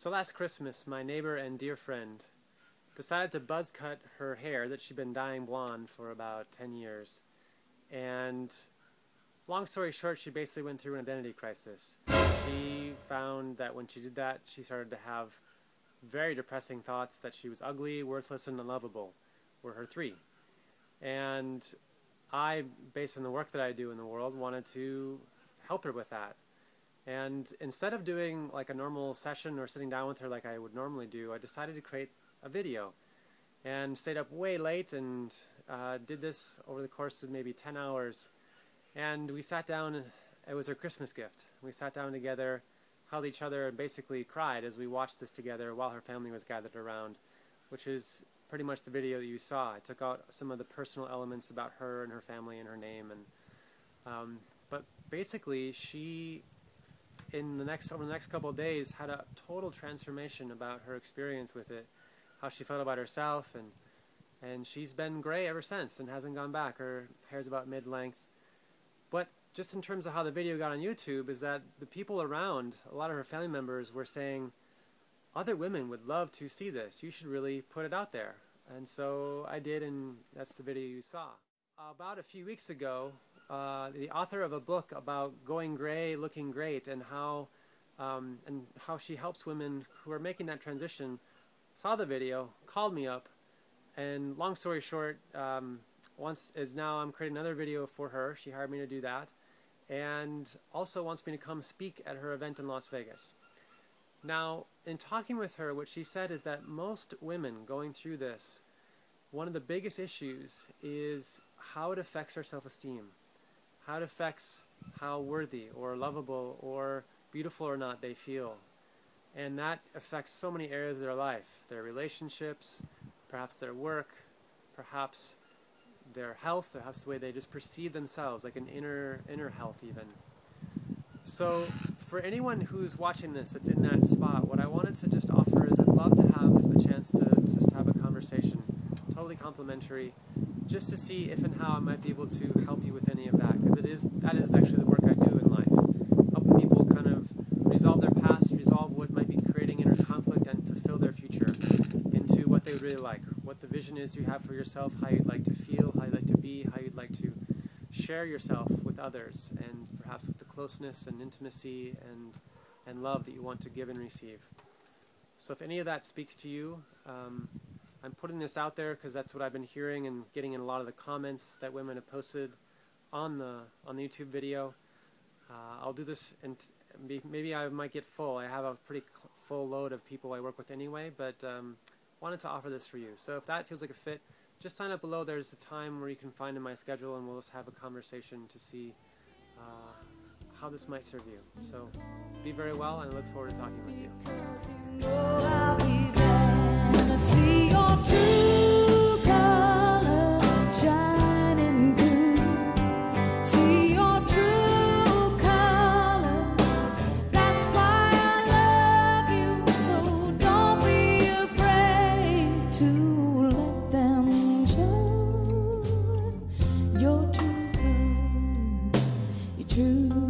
So last Christmas, my neighbor and dear friend decided to buzz cut her hair that she'd been dyeing blonde for about 10 years. And long story short, she basically went through an identity crisis. She found that when she did that, she started to have very depressing thoughts that she was ugly, worthless, and unlovable were her three. And I, based on the work that I do in the world, wanted to help her with that. And instead of doing like a normal session or sitting down with her like I would normally do, I decided to create a video and stayed up way late and did this over the course of maybe 10 hours. And we sat down, it was her Christmas gift. We sat down together, held each other, and basically cried as we watched this together while her family was gathered around, which is pretty much the video that you saw. I took out some of the personal elements about her and her family and her name, and but basically she, over the next couple of days, had a total transformation about her experience with it, how she felt about herself, and she's been gray ever since and hasn't gone back. Her hair's about mid-length. But just in terms of how the video got on YouTube is that the people around, a lot of her family members, were saying, other women would love to see this. You should really put it out there. And so I did, and that's the video you saw. About a few weeks ago, the author of a book about going gray, looking great, and how she helps women who are making that transition, saw the video, called me up, and long story short, now I'm creating another video for her. She hired me to do that, and also wants me to come speak at her event in Las Vegas. Now, in talking with her, what she said is that most women going through this, one of the biggest issues is how it affects their self-esteem, how it affects how worthy or lovable or beautiful or not they feel. And that affects so many areas of their life, their relationships, perhaps their work, perhaps their health, perhaps the way they just perceive themselves, like an inner health even. So for anyone who's watching this that's in that spot, what I wanted to just offer is I'd love to have a chance to just have a conversation, totally complimentary, just to see if and how I might be able to help you with any of that, because that is actually the work I do in life, helping people kind of resolve their past, resolve what might be creating inner conflict, and fulfill their future into what they would really like, what the vision is you have for yourself, how you'd like to feel, how you'd like to be, how you'd like to share yourself with others, and perhaps with the closeness and intimacy and love that you want to give and receive. So if any of that speaks to you, I'm putting this out there because that's what I've been hearing and getting in a lot of the comments that women have posted on the YouTube video. I'll do this, and maybe I might get full. I have a pretty full load of people I work with anyway, but wanted to offer this for you. So if that feels like a fit, just sign up below. There's a time where you can find in my schedule, and we'll just have a conversation to see how this might serve you. So be very well, and I look forward to talking with you. I'll be there to see your true colors shining through. See your true colors. That's why I love you. So don't be afraid to let them show your true colors. Your true